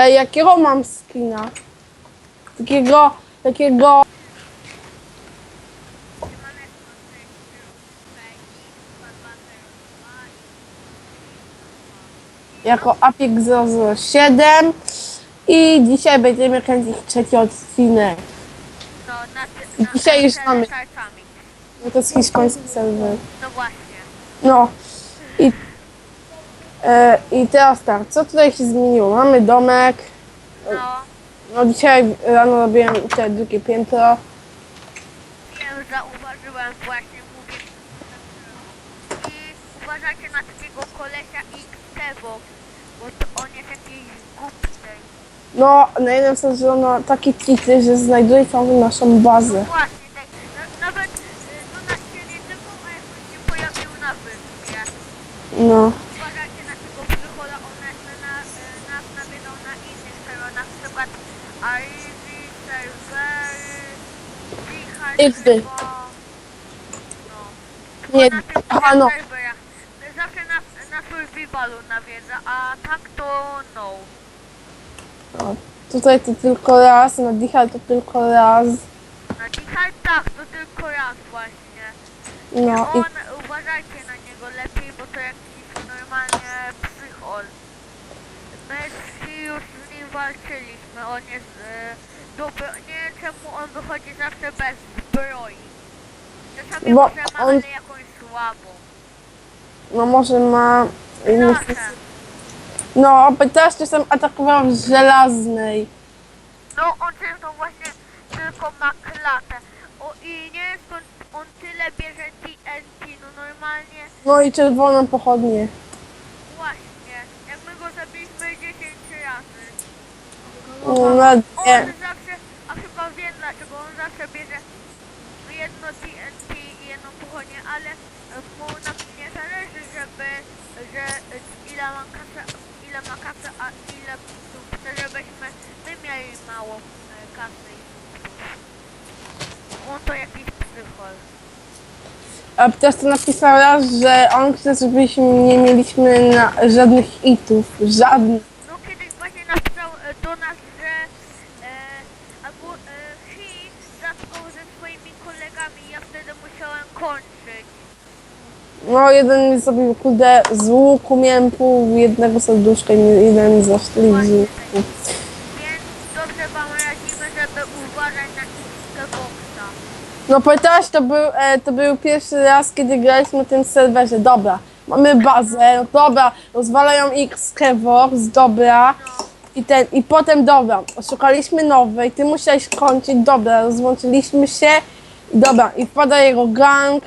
Jakiego mam skina? Takiego... Jako Apik 007 i dzisiaj będziemy kręcić trzeci odcinek. No, Dzisiaj już mamy. czarkami. No to jest hiszpański serwer. No właśnie. No i teraz tak, co tutaj się zmieniło? Mamy domek. No, No dzisiaj rano robiłem te drugie piętro. wiem, zauważyłem właśnie, mówię. I uważajcie na takiego kolesia X-Tevo, bo to on jest jakiś głupcy. No, na jednym stworzono takie kity, że znajduje całą naszą bazę. Właśnie, tak. Nawet do nas się nie tylko, a jakoś się pojawił na wyspie. No. Uważajcie na tego psychola, one nas nawiedzą na innych serwerach, na przykład Ivy, serwery, XD. No. Nie, Na tych aha, no. serwerach. Zawsze na survivalu nawiedza, a tak to no. No, tutaj to tylko raz, na Dichal to tylko raz. Na dzisiaj tak, to tylko raz właśnie. No i On, uważajcie na niego lepiej, bo to jakiś normalnie psychol. My już z nim walczyliśmy, on jest dobry, nie wiem czemu on wychodzi zawsze bez zbroi. Czasami Bo może ma, on- ale jakąś słabą. no może ma... Proszę. No, bo teraz czasem atakował z żelaznej. No on często właśnie tylko ma klatę. O i nie jest on tyle bierze TNT, no normalnie No i czerwoną pochodnię. właśnie. Jak my go zabiliśmy 10 razy. No, na On nie. zawsze, a chyba wiem dlaczego, on zawsze bierze jedno TNT i jedną pochodnię, ale mu na tym nie zależy, ile ma kasę, a ile punktów chce, żebyśmy my mieli mało kasy i punktów. On to jakiś psychol. A teraz to napisał raz, że on chce, żebyśmy nie mieliśmy żadnych itów. Żadnych. No kiedyś właśnie napisał do nas, że albo he zatkał ze swoimi kolegami, ja wtedy musiałem kończyć. No, jeden mi zrobił, kurde, z łuku miałem pół jednego serduszka i jeden zastrzelił z łuku. Więc dobrze wam radzimy, żeby uważać na Xboxa. No pamiętasz, to był pierwszy raz, kiedy graliśmy na tym serwerze. Dobra, mamy bazę, no dobra, rozwalają X-Kevox, dobra. I potem dobra, szukaliśmy nowej, ty musiałeś kończyć, dobra, rozłączyliśmy się. I dobra, i wpada jego gang,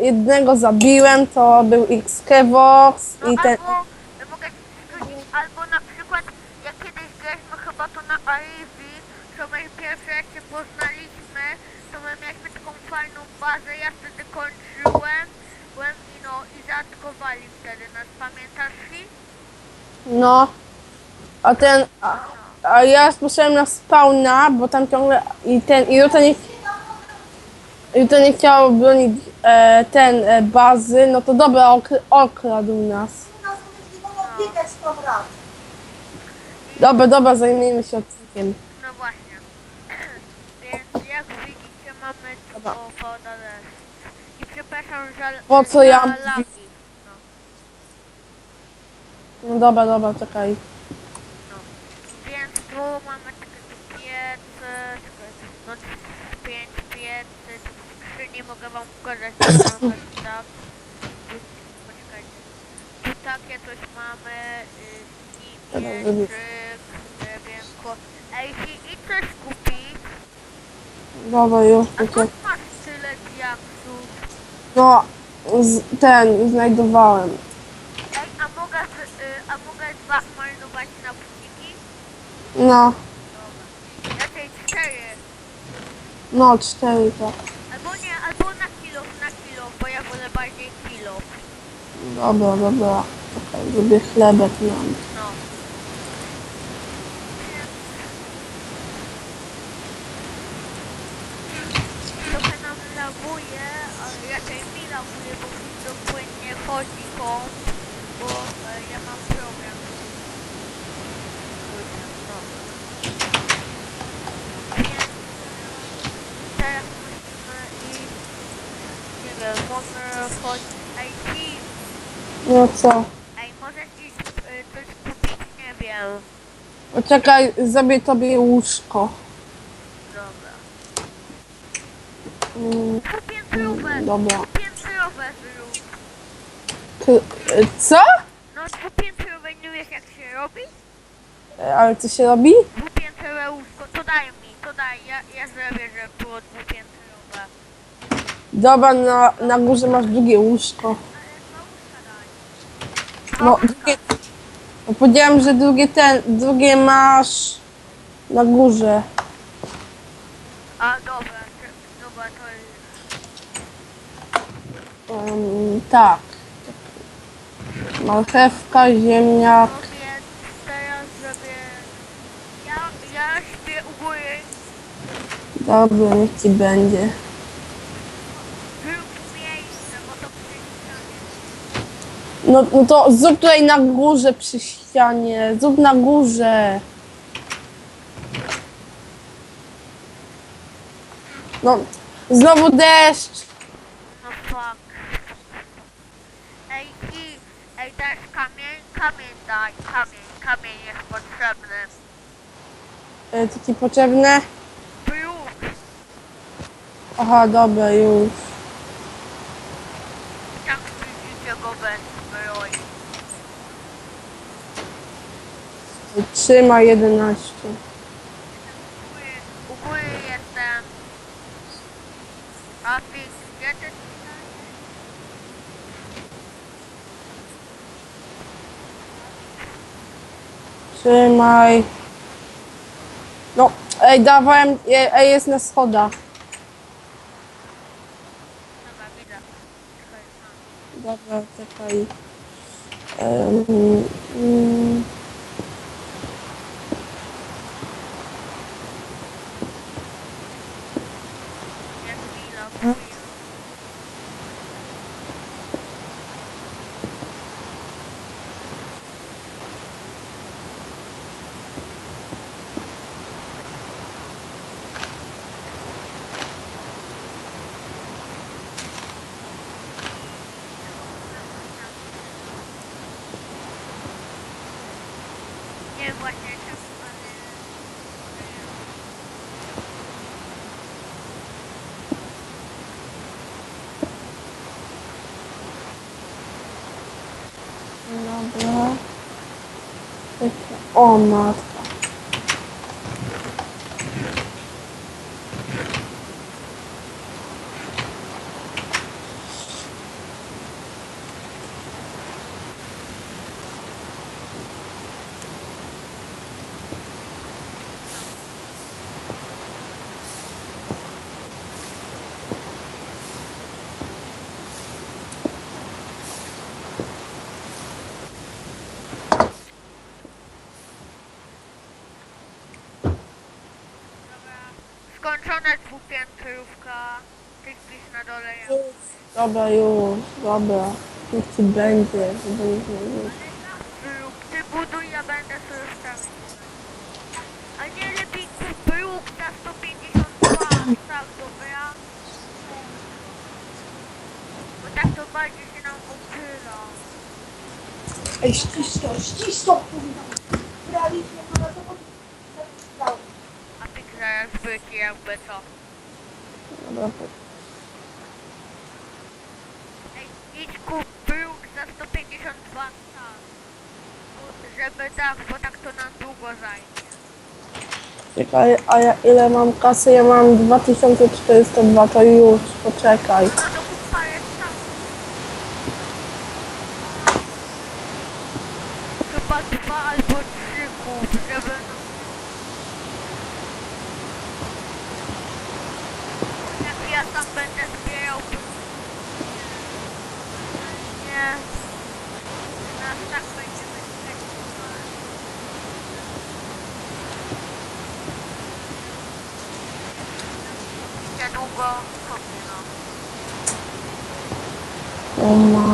jednego zabiłem, to był X-Kevox No i ten... albo, mogę ci skrócić, albo na przykład jak kiedyś graliśmy chyba to na Ivy, to my pierwsze jak się poznaliśmy, to my mieliśmy taką fajną bazę, ja wtedy kończyłem, i zaatakowali wtedy nas, pamiętasz Fi? No, a ja poszedłem na spawna, bo tam ciągle i Juta nie chciał bronić bazy, no to dobra, okradł nas. Dobra, zajmijmy się odcinkiem. No właśnie. Więc jak widzicie mamy Dobra. to woda deszcz. I przepraszam, że Po co ja- za lagi. No. No dobra, czekaj. No. Więc tu mamy takie piecy, no 5 piecy, tu w skrzyni mogę wam pokazać tak. Poczekajcie. Tu takie coś mamy, mieczyk, drewienko. Ej, i coś kupić? Dobra, już. A skąd masz tyle diaksów? No, znajdowałem. Ej, a mogę dwa zmarnować na buciki? No, Dobra. Raczej 4. no 4 tak. Albo na kilo, bo ja wolę bardziej kilo. Dobra. Czekaj, zrobię chlebek nam. No. Trochę nam laguje, ale raczej mi laguje, bo mi płynnie chodzi komp, bo ja mam program. może chodzić IT. No co? Ej, możesz iść coś kupić, nie wiem. Poczekaj, zrobię tobie łóżko. Dobra. Mm, Dwupiętrowe. dobra. Dwupiętrowe zrób. Co? No dwupiętrowe, nie wiesz jak się robi? Ale co się robi? Dwupiętrowe łóżko, to daj mi, to daj. Ja zrobię, żeby było dwupiętrowe. Dobra, na górze masz drugie łóżko. Ale dwa łóżka daj. No, drugie, no powiedziałem, że drugie masz na górze. A dobra, dobra, to jest... Tak. Marchewka, ziemniak. No więc teraz zrobię... Ja śpię u góry. Dobra, niech ci będzie. Zrób miejsce, bo to przyjdzie. No to zrób tutaj na górze przy ścianie. Zrób na górze. No, znowu deszcz. No fuck. Ej, daj kamień daj, kamień jest potrzebny. Co ci potrzebne? Bruk, Aha, dobra, już. tak widzicie go bez zbroi. Trzymaj 11. U góry jestem. Afik, gdzie ty? Trzymaj. No, ej, dawałem, ej, jest na schodach. Dobra, widzę. Czekaj, Dobra, czekaj. Mm, nie chwila, chwila. Nie, właśnie czemu, ale... dobra. O, matka. Skończona dwupiętrówka. Ty śpisz na dole, ja. Dobra, już, dobra. Niech ci będzie, żeby nie zmienić. Bruk, ty buduj, ja będę sobie stawić. A nie lepiej kup bruk za 152, tak, dobra? Bo tak to bardziej się nam ukryla. Ej, ścisz to, kurwa. Braliśmy go na to, bo... A ty zaraz wyjdzie jakby co. Dobra, Ej, idź kup bruk za 152, tak. Żeby tak, bo tak to nam długo zajmie. czekaj, a ja ile mam kasy? Ja mam 2402, to już, poczekaj. No to kup parę tam. Chyba 2 albo 3 kup, żeby no... Jak ja tam będę zbierał... Nie. Nas tak będziemy stresować. Niedługo kopnie, no. O ma.